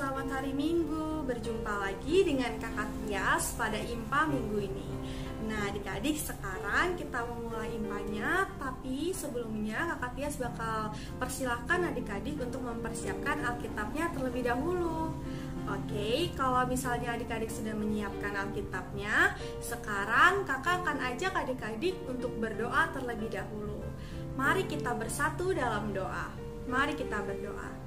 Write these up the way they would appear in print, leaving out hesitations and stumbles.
selamat hari Minggu. Berjumpa lagi dengan Kakak Tias pada IMPA minggu ini. Nah, adik-adik, sekarang kita memulai IMPA-nya, tapi sebelumnya Kakak Tias bakal persilahkan adik-adik untuk mempersiapkan Alkitabnya terlebih dahulu. Oke, kalau misalnya adik-adik sudah menyiapkan Alkitabnya, sekarang kakak akan ajak adik-adik untuk berdoa terlebih dahulu. Mari kita bersatu dalam doa. Mari kita berdoa.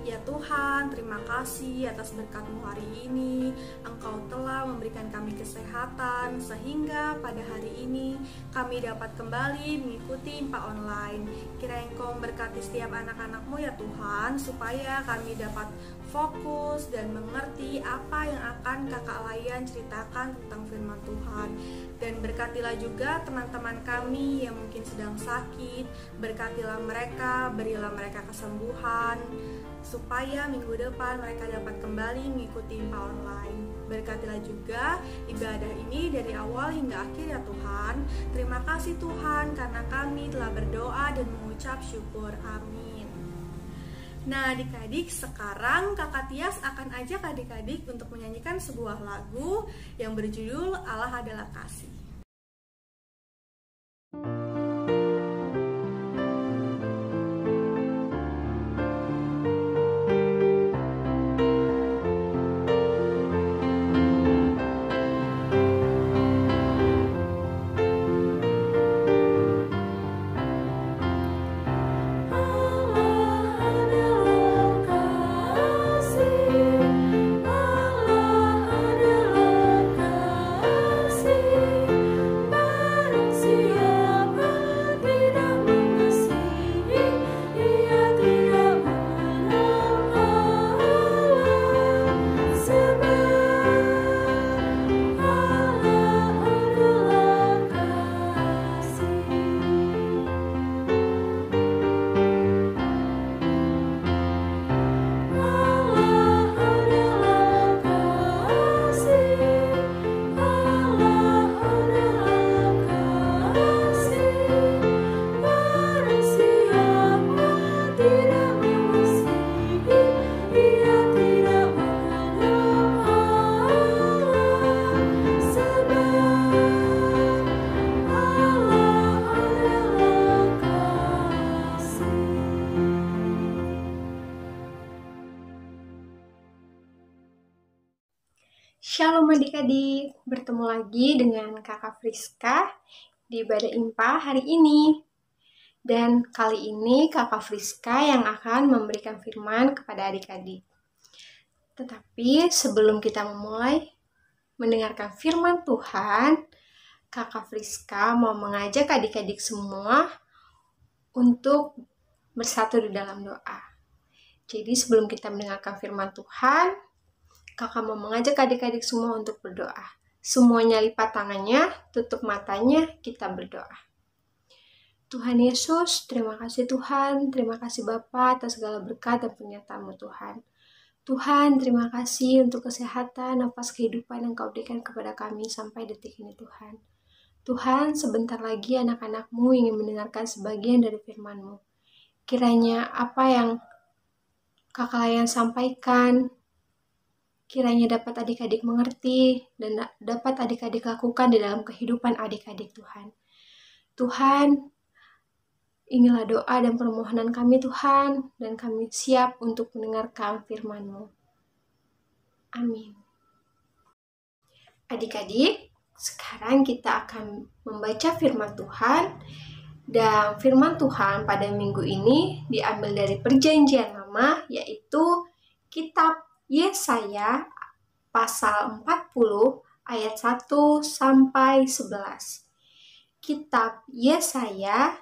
Ya Tuhan, terima kasih atas berkat-Mu hari ini. Engkau telah memberikan kami kesehatan, sehingga pada hari ini kami dapat kembali mengikuti IMPA online. Kiranya Engkau memberkati setiap anak-anak-Mu ya Tuhan, supaya kami dapat fokus dan mengerti apa yang akan Kakak Layan ceritakan tentang firman Tuhan. Dan berkatilah juga teman-teman kami yang mungkin sedang sakit. Berkatilah mereka, berilah mereka kesembuhan, supaya minggu depan mereka dapat kembali mengikuti IMPA online. Berkatilah juga ibadah ini dari awal hingga akhir ya Tuhan. Terima kasih Tuhan, karena kami telah berdoa dan mengucap syukur. Amin. Nah adik-adik, sekarang Kakak Tias akan ajak adik-adik untuk menyanyikan sebuah lagu yang berjudul Allah Adalah Kasih. Shalom adik-adik, bertemu lagi dengan Kakak Friska di ibadah IMPA hari ini. Dan kali ini Kakak Friska yang akan memberikan firman kepada adik-adik. Tetapi sebelum kita memulai mendengarkan firman Tuhan, Kakak Friska mau mengajak adik-adik semua untuk bersatu di dalam doa. Jadi sebelum kita mendengarkan firman Tuhan, Kakak mau mengajak adik-adik semua untuk berdoa. Semuanya lipat tangannya, tutup matanya, kita berdoa. Tuhan Yesus, terima kasih Tuhan, terima kasih Bapa atas segala berkat dan penyertaan-Mu Tuhan. Tuhan, terima kasih untuk kesehatan, nafas kehidupan yang Kau berikan kepada kami sampai detik ini Tuhan. Tuhan, sebentar lagi anak-anak-Mu ingin mendengarkan sebagian dari firman-Mu. Kiranya apa yang Kakak Layan sampaikan, kiranya dapat adik-adik mengerti dan dapat adik-adik lakukan di dalam kehidupan adik-adik Tuhan. Tuhan, inilah doa dan permohonan kami Tuhan, dan kami siap untuk mendengarkan firman-Mu. Amin. Adik-adik, sekarang kita akan membaca firman Tuhan. Dan firman Tuhan pada minggu ini diambil dari Perjanjian Lama, yaitu kitab Yesaya pasal 40 ayat 1 sampai 11. Kitab Yesaya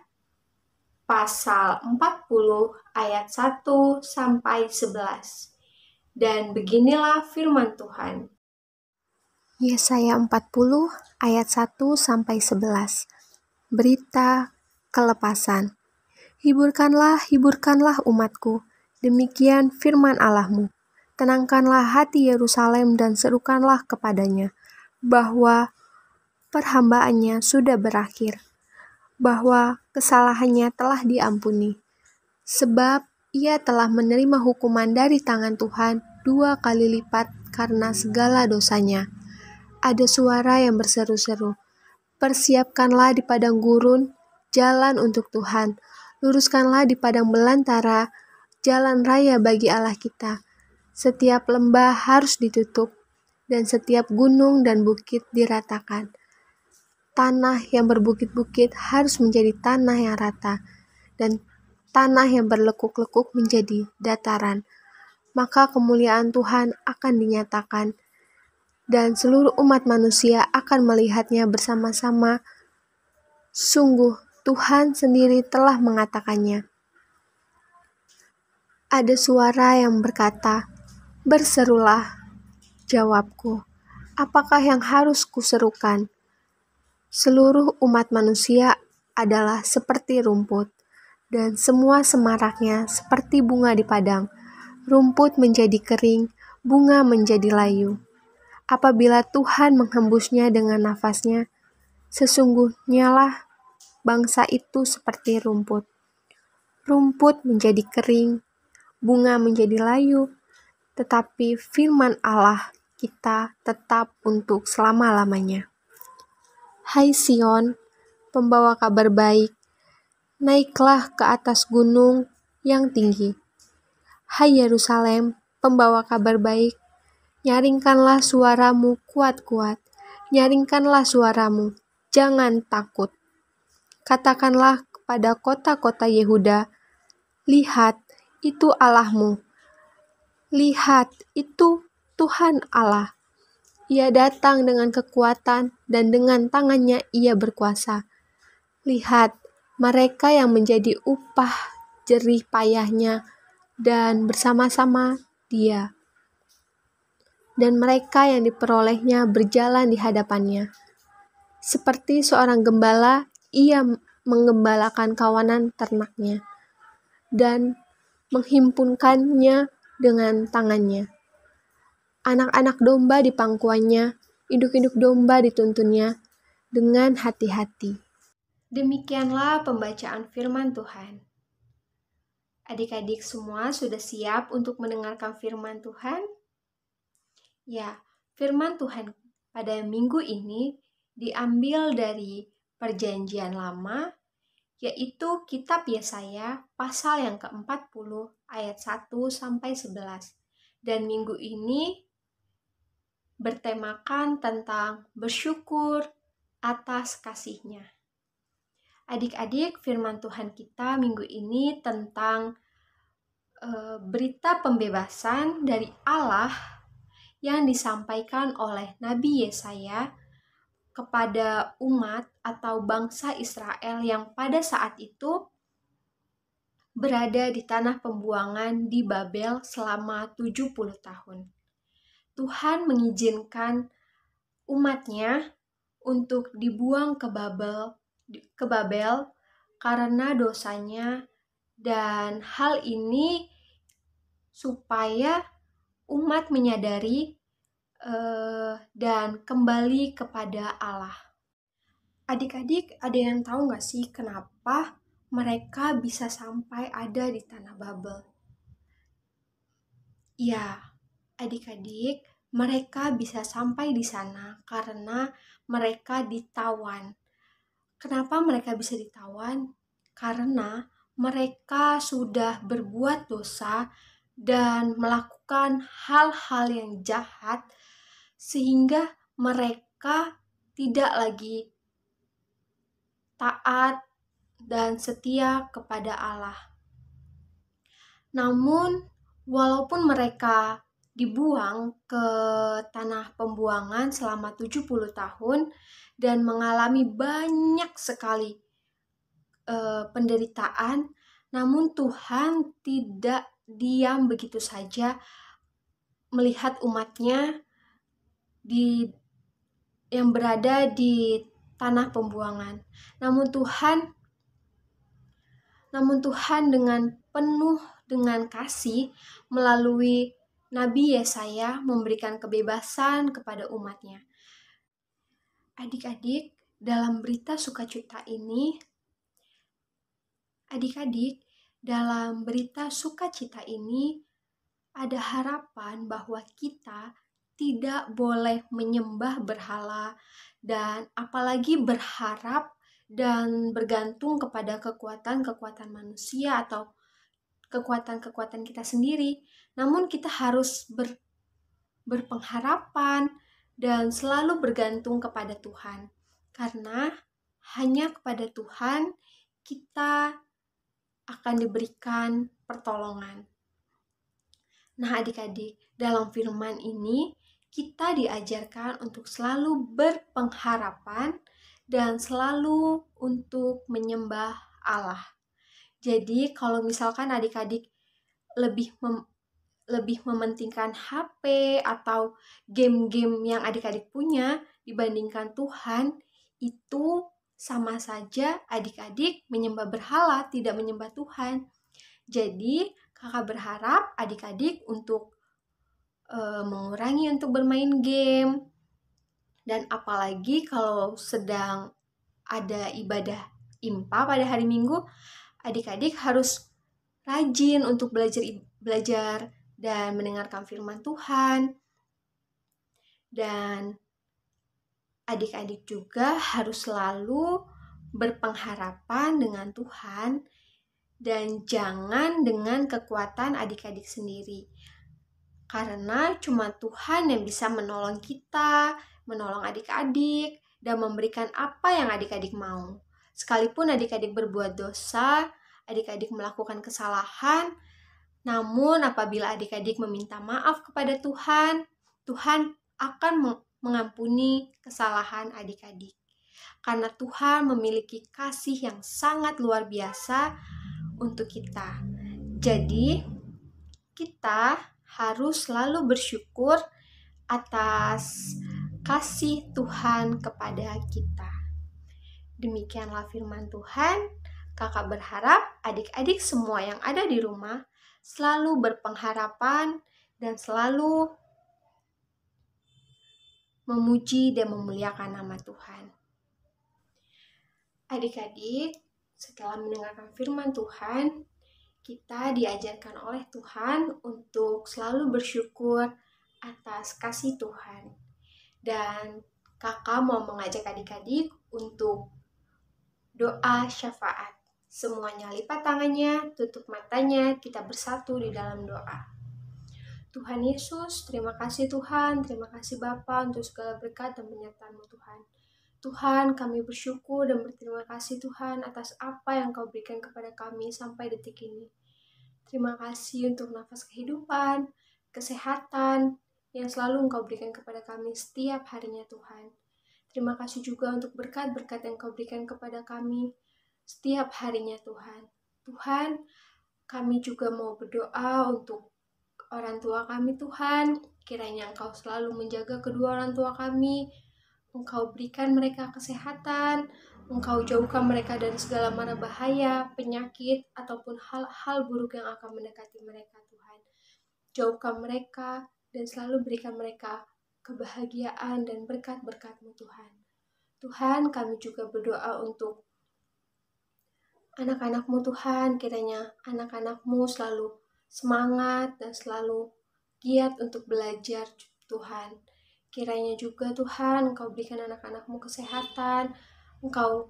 pasal 40 ayat 1 sampai 11. Dan beginilah firman Tuhan. Yesaya 40 ayat 1 sampai 11. Berita kelepasan. Hiburkanlah, hiburkanlah umatku. Demikian firman Allahmu. Tenangkanlah hati Yerusalem dan serukanlah kepadanya, bahwa perhambaannya sudah berakhir, bahwa kesalahannya telah diampuni. Sebab ia telah menerima hukuman dari tangan Tuhan 2 kali lipat karena segala dosanya. Ada suara yang berseru-seru, "Persiapkanlah di padang gurun jalan untuk Tuhan, luruskanlah di padang belantara jalan raya bagi Allah kita. Setiap lembah harus ditutup, dan setiap gunung dan bukit diratakan. Tanah yang berbukit-bukit harus menjadi tanah yang rata, dan tanah yang berlekuk-lekuk menjadi dataran. Maka kemuliaan Tuhan akan dinyatakan, dan seluruh umat manusia akan melihatnya bersama-sama. Sungguh, Tuhan sendiri telah mengatakannya." Ada suara yang berkata, "Berserulah." Jawabku, "Apakah yang harus kuserukan?" Seluruh umat manusia adalah seperti rumput, dan semua semaraknya seperti bunga di padang. Rumput menjadi kering, bunga menjadi layu. Apabila Tuhan menghembusnya dengan nafasnya, sesungguhnya lah bangsa itu seperti rumput. Rumput menjadi kering, bunga menjadi layu, tetapi firman Allah kita tetap untuk selama-lamanya. Hai Sion, pembawa kabar baik, naiklah ke atas gunung yang tinggi. Hai Yerusalem, pembawa kabar baik, nyaringkanlah suaramu kuat-kuat, nyaringkanlah suaramu, jangan takut. Katakanlah kepada kota-kota Yehuda, lihat, itu Allahmu. Lihat, itu Tuhan Allah. Ia datang dengan kekuatan dan dengan tangannya ia berkuasa. Lihat, mereka yang menjadi upah jerih payahnya dan bersama-sama dia. Dan mereka yang diperolehnya berjalan di hadapannya. Seperti seorang gembala, ia menggembalakan kawanan ternaknya dan menghimpunkannya dengan tangannya. Anak-anak domba di pangkuannya, induk-induk domba dituntunnya dengan hati-hati. Demikianlah pembacaan firman Tuhan. Adik-adik semua sudah siap untuk mendengarkan firman Tuhan? Ya, firman Tuhan pada minggu ini diambil dari Perjanjian Lama, yaitu kitab Yesaya pasal yang ke-40 ayat 1-11. Dan minggu ini bertemakan tentang bersyukur atas kasih-Nya. Adik-adik, firman Tuhan kita minggu ini tentang berita pembebasan dari Allah yang disampaikan oleh Nabi Yesaya kepada umat atau bangsa Israel yang pada saat itu berada di tanah pembuangan di Babel selama 70 tahun. Tuhan mengizinkan umatnya untuk dibuang ke Babel karena dosanya, dan hal ini supaya umat menyadari dan kembali kepada Allah. Adik-adik, ada yang tahu nggak sih kenapa mereka bisa sampai ada di tanah Babel? Ya, adik-adik, mereka bisa sampai di sana karena mereka ditawan. Kenapa mereka bisa ditawan? Karena mereka sudah berbuat dosa dan melakukan hal-hal yang jahat sehingga mereka tidak lagi taat dan setia kepada Allah. Namun, walaupun mereka dibuang ke tanah pembuangan selama 70 tahun dan mengalami banyak sekali penderitaan, namun Tuhan tidak diam begitu saja melihat umatnya yang berada di tanah pembuangan. Namun Tuhan dengan penuh dengan kasih melalui Nabi Yesaya memberikan kebebasan kepada umatnya. Adik-adik, dalam berita sukacita ini, ada harapan bahwa kita tidak boleh menyembah berhala dan apalagi berharap dan bergantung kepada kekuatan-kekuatan manusia atau kekuatan-kekuatan kita sendiri. Namun kita harus berpengharapan dan selalu bergantung kepada Tuhan. Karena hanya kepada Tuhan kita akan diberikan pertolongan. Nah, adik-adik, dalam firman ini kita diajarkan untuk selalu berpengharapan dan selalu untuk menyembah Allah. Jadi, kalau misalkan adik-adik lebih mementingkan HP atau game-game yang adik-adik punya dibandingkan Tuhan, itu sama saja adik-adik menyembah berhala, tidak menyembah Tuhan. Jadi, kakak berharap adik-adik untuk mengurangi untuk bermain game. Dan apalagi kalau sedang ada ibadah IMPA pada hari Minggu, adik-adik harus rajin untuk belajar dan mendengarkan firman Tuhan. Dan adik-adik juga harus selalu berpengharapan dengan Tuhan dan jangan dengan kekuatan adik-adik sendiri. Karena cuma Tuhan yang bisa menolong kita, menolong adik-adik, dan memberikan apa yang adik-adik mau. Sekalipun adik-adik berbuat dosa, adik-adik melakukan kesalahan, namun apabila adik-adik meminta maaf kepada Tuhan, Tuhan akan mengampuni kesalahan adik-adik. Karena Tuhan memiliki kasih yang sangat luar biasa untuk kita. Jadi, kita harus selalu bersyukur atas kasih Tuhan kepada kita. Demikianlah firman Tuhan. Kakak berharap adik-adik semua yang ada di rumah selalu berpengharapan dan selalu memuji dan memuliakan nama Tuhan. Adik-adik, setelah mendengarkan firman Tuhan, kita diajarkan oleh Tuhan untuk selalu bersyukur atas kasih Tuhan. Dan kakak mau mengajak adik-adik untuk doa syafaat. Semuanya lipat tangannya, tutup matanya, kita bersatu di dalam doa. Tuhan Yesus, terima kasih Tuhan, terima kasih Bapa untuk segala berkat dan penyertaan-Mu Tuhan. Tuhan, kami bersyukur dan berterima kasih Tuhan atas apa yang Kau berikan kepada kami sampai detik ini. Terima kasih untuk nafas kehidupan, kesehatan yang selalu Engkau berikan kepada kami setiap harinya Tuhan. Terima kasih juga untuk berkat-berkat yang Kau berikan kepada kami setiap harinya Tuhan. Tuhan, kami juga mau berdoa untuk orang tua kami Tuhan. Kiranya Engkau selalu menjaga kedua orang tua kami. Engkau berikan mereka kesehatan, Engkau jauhkan mereka dari segala mara bahaya, penyakit, ataupun hal-hal buruk yang akan mendekati mereka Tuhan. Jauhkan mereka dan selalu berikan mereka kebahagiaan dan berkat-berkat-Mu Tuhan. Tuhan, kami juga berdoa untuk anak-anak-Mu Tuhan, kiranya anak-anak-Mu selalu semangat dan selalu giat untuk belajar Tuhan. Kiranya juga Tuhan, Engkau berikan anak-anak-Mu kesehatan, Engkau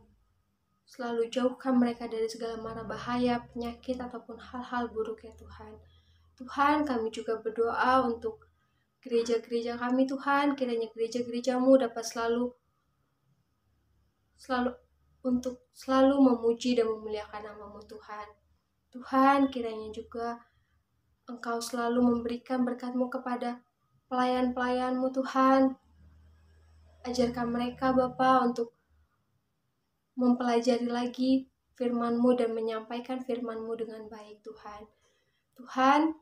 selalu jauhkan mereka dari segala mara bahaya, penyakit, ataupun hal-hal buruk ya Tuhan. Tuhan, kami juga berdoa untuk gereja-gereja kami Tuhan, kiranya gereja-gereja-Mu dapat selalu memuji dan memuliakan nama-Mu Tuhan. Tuhan, kiranya juga Engkau selalu memberikan berkat-Mu kepada pelayan-pelayan-Mu Tuhan. Ajarkan mereka Bapa untuk mempelajari lagi firman-Mu dan menyampaikan firman-Mu dengan baik Tuhan. Tuhan,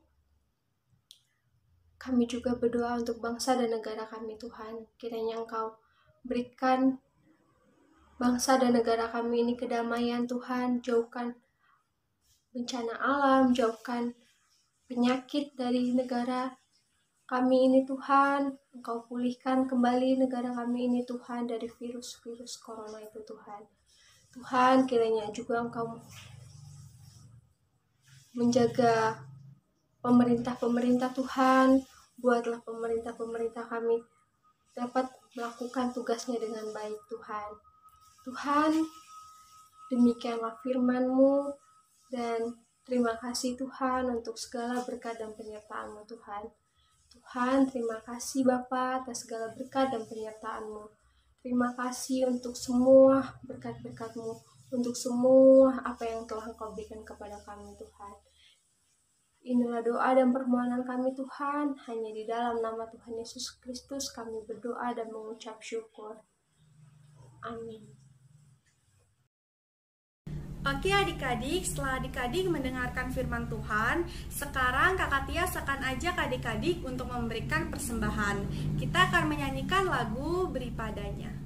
kami juga berdoa untuk bangsa dan negara kami Tuhan. Kiranya Engkau berikan bangsa dan negara kami ini kedamaian Tuhan. Jauhkan bencana alam, jauhkan penyakit dari negara kami ini Tuhan. Engkau pulihkan kembali negara kami ini Tuhan dari virus-virus corona itu Tuhan. Tuhan, kiranya juga Engkau menjaga pemerintah-pemerintah Tuhan, buatlah pemerintah-pemerintah kami dapat melakukan tugasnya dengan baik Tuhan. Tuhan, demikianlah firman-Mu, dan terima kasih Tuhan untuk segala berkat dan penyertaan-Mu Tuhan. Tuhan, terima kasih Bapa atas segala berkat dan penyertaan-Mu. Terima kasih untuk semua berkat-berkat-Mu, untuk semua apa yang telah Engkau berikan kepada kami Tuhan. Inilah doa dan permohonan kami Tuhan, hanya di dalam nama Tuhan Yesus Kristus kami berdoa dan mengucap syukur. Amin. Oke adik-adik, setelah adik-adik mendengarkan firman Tuhan, sekarang Kakak Tias akan ajak adik-adik untuk memberikan persembahan. Kita akan menyanyikan lagu Beri Padanya.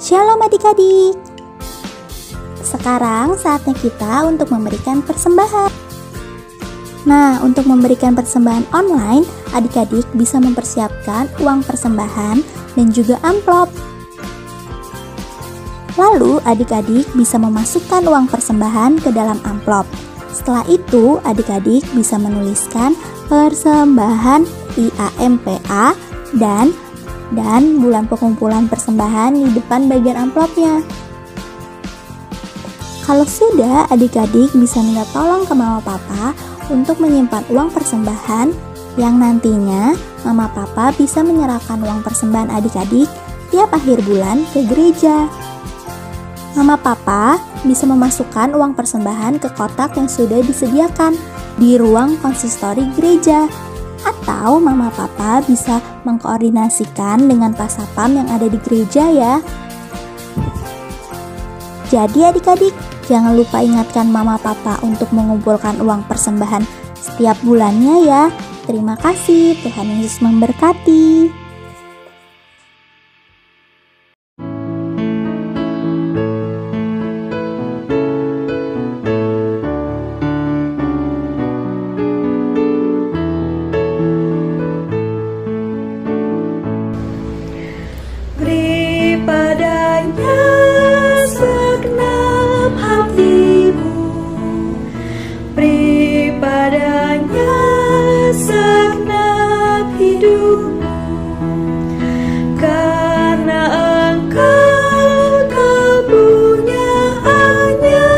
Shalom adik-adik. Sekarang saatnya kita untuk memberikan persembahan. Nah, untuk memberikan persembahan online, adik-adik bisa mempersiapkan uang persembahan dan juga amplop. Lalu, adik-adik bisa memasukkan uang persembahan ke dalam amplop. Setelah itu, adik-adik bisa menuliskan persembahan IAMPA dan bulan pengumpulan persembahan di depan bagian amplopnya. Kalau sudah, adik-adik bisa minta tolong ke mama papa untuk menyimpan uang persembahan yang nantinya mama papa bisa menyerahkan uang persembahan adik-adik tiap akhir bulan ke gereja. Mama papa bisa memasukkan uang persembahan ke kotak yang sudah disediakan di ruang konsistori gereja, atau mama papa bisa mengkoordinasikan dengan pasapam yang ada di gereja ya. Jadi adik-adik, jangan lupa ingatkan mama papa untuk mengumpulkan uang persembahan setiap bulannya ya. Terima kasih, Tuhan Yesus memberkati. Beri padanya segenap hatimu, beri padanya segenap hidupmu, karena Engkau kepunyaannya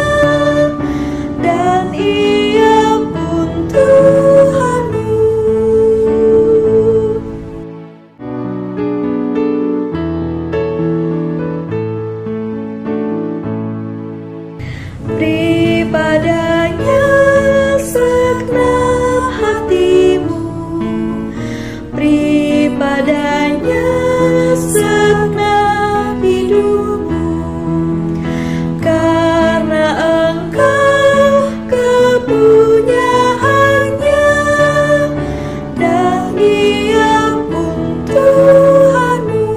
dan Ia pun Tuhanmu. Beri padanya segenap hatimu, beri padanya segenap hidupmu, karena Engkau kepunyaannya dan Ia pun Tuhanmu.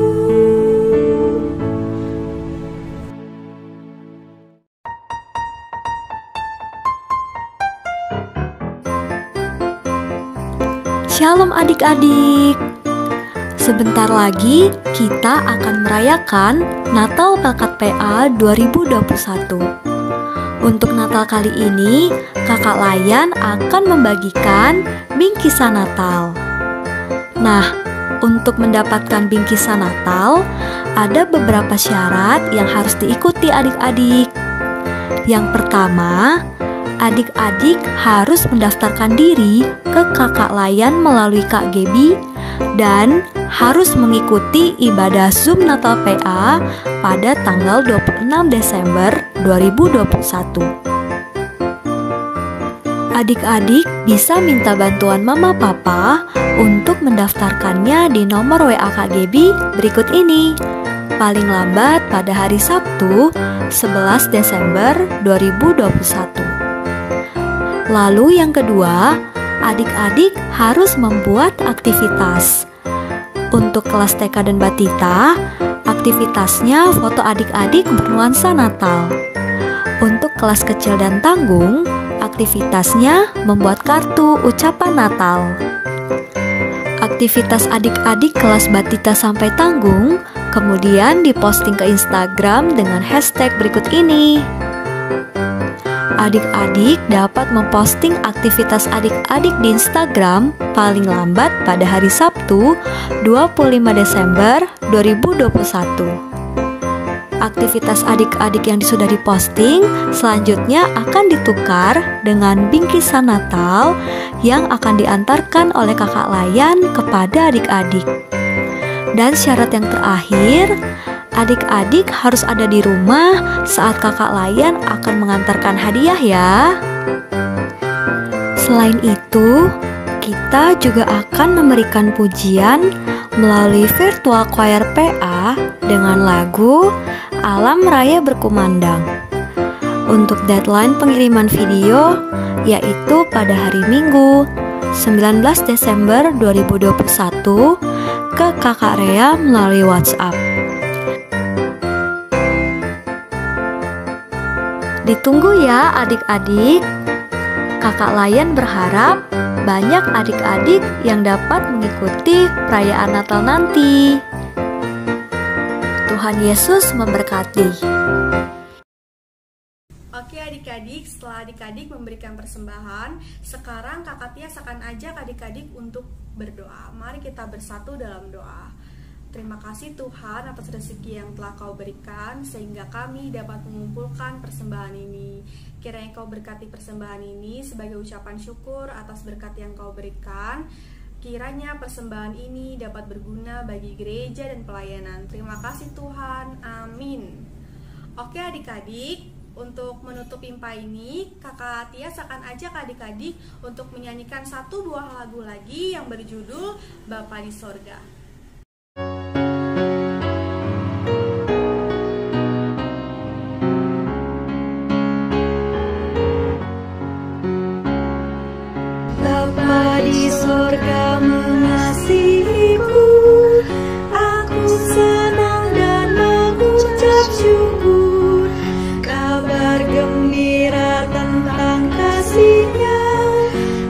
Shalom adik-adik. Sebentar lagi kita akan merayakan Natal Pelkat PA 2021. Untuk Natal kali ini, Kakak Layan akan membagikan bingkisan Natal. Nah, untuk mendapatkan bingkisan Natal, ada beberapa syarat yang harus diikuti adik-adik. Yang pertama, adik-adik harus mendaftarkan diri ke Kakak Layan melalui Kak Gebi dan harus mengikuti ibadah Zoom Natal PA pada tanggal 26 Desember 2021. Adik-adik bisa minta bantuan Mama Papa untuk mendaftarkannya di nomor WA Kak Gebi berikut ini. Paling lambat pada hari Sabtu 11 Desember 2021. Lalu yang kedua, adik-adik harus membuat aktivitas. Untuk kelas TK dan Batita, aktivitasnya foto adik-adik bernuansa Natal. Untuk kelas kecil dan tanggung, aktivitasnya membuat kartu ucapan Natal. Aktivitas adik-adik kelas Batita sampai tanggung kemudian diposting ke Instagram dengan hashtag berikut ini. Adik-adik dapat memposting aktivitas adik-adik di Instagram paling lambat pada hari Sabtu, 25 Desember 2021. Aktivitas adik-adik yang sudah diposting selanjutnya akan ditukar dengan bingkisan Natal yang akan diantarkan oleh kakak layan kepada adik-adik. Dan syarat yang terakhir, adik-adik harus ada di rumah saat kakak layan akan mengantarkan hadiah ya. Selain itu, kita juga akan memberikan pujian melalui virtual choir PA dengan lagu Alam Raya Berkumandang. Untuk deadline pengiriman video yaitu pada hari Minggu 19 Desember 2021 ke Kakak Rea melalui WhatsApp. Ditunggu ya adik-adik. Kakak Layan berharap banyak adik-adik yang dapat mengikuti perayaan Natal nanti. Tuhan Yesus memberkati. Oke adik-adik, setelah adik-adik memberikan persembahan, sekarang Kakak Tias akan ajak adik-adik untuk berdoa. Mari kita bersatu dalam doa. Terima kasih Tuhan atas rezeki yang telah Kau berikan sehingga kami dapat mengumpulkan persembahan ini. Kiranya Kau berkati persembahan ini sebagai ucapan syukur atas berkat yang Kau berikan. Kiranya persembahan ini dapat berguna bagi gereja dan pelayanan. Terima kasih Tuhan. Amin. Oke adik-adik, untuk menutup impa ini, Kakak Tias akan ajak adik-adik untuk menyanyikan satu buah lagu lagi yang berjudul Bapa di Sorga. Bapa di sorga mengasihiku, aku senang dan mengucap syukur. Kabar gembira tentang kasih-Nya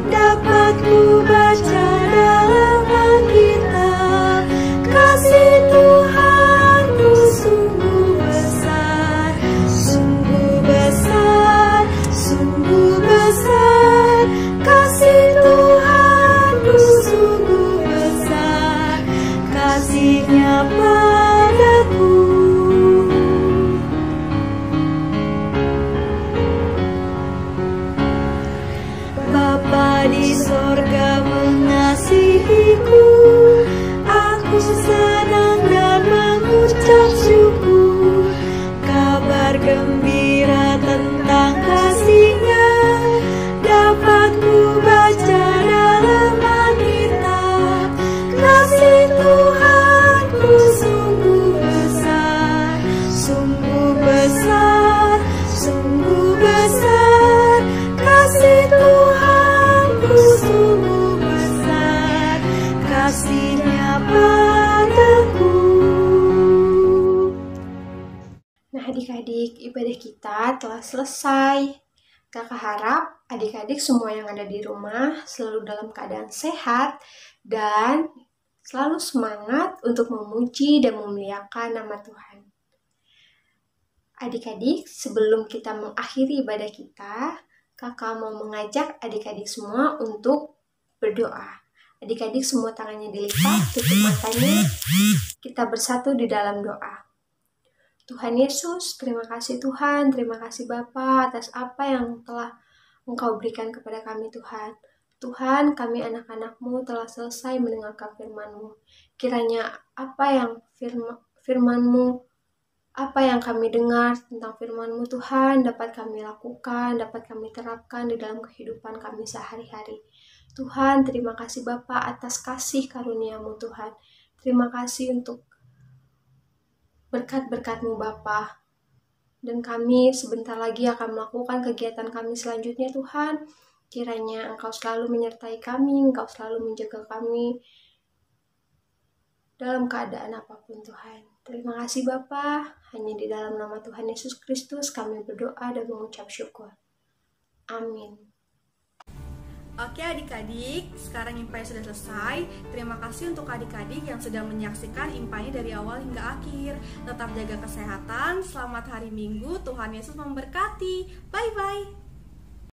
dapat ku baca dalam Alkitab. Kasih Tuhanku sungguh besar, sungguh besar, sungguh besar. Kasih Tuhanku sungguh besar, kasih-Nya padaku. Bapa di sorga mengasihiku, aku senang dan mengucap syukur. Kabar gembira tentang kasih-Nya dapat ku baca dalam Alkitab. Kasih Tuhanku sungguh besar, sungguh besar, sungguh besar. Kasih Tuhanku sungguh besar, kasih-Nya padaku. Nah adik-adik, ibadah kita telah selesai. Kakak harap adik-adik semua yang ada di rumah selalu dalam keadaan sehat dan selalu semangat untuk memuji dan memuliakan nama Tuhan. Adik-adik, sebelum kita mengakhiri ibadah kita, kakak mau mengajak adik-adik semua untuk berdoa. Adik-adik semua tangannya dilipat, tutup matanya, kita bersatu di dalam doa. Tuhan Yesus, terima kasih Tuhan, terima kasih Bapa atas apa yang telah Engkau berikan kepada kami Tuhan. Tuhan, kami anak-anak-Mu telah selesai mendengarkan firman-Mu. Kiranya apa yang firman-Mu, apa yang kami dengar tentang firman-Mu Tuhan, dapat kami lakukan, dapat kami terapkan di dalam kehidupan kami sehari-hari. Tuhan, terima kasih Bapa atas kasih karunia-Mu Tuhan. Terima kasih untuk berkat-berkat-Mu Bapa. Dan kami sebentar lagi akan melakukan kegiatan kami selanjutnya Tuhan. Kiranya Engkau selalu menyertai kami, Engkau selalu menjaga kami dalam keadaan apapun Tuhan. Terima kasih Bapa. Hanya di dalam nama Tuhan Yesus Kristus kami berdoa dan mengucap syukur. Amin. Oke adik-adik, sekarang impanya sudah selesai. Terima kasih untuk adik-adik yang sudah menyaksikan impanya dari awal hingga akhir. Tetap jaga kesehatan, selamat hari Minggu, Tuhan Yesus memberkati. Bye-bye.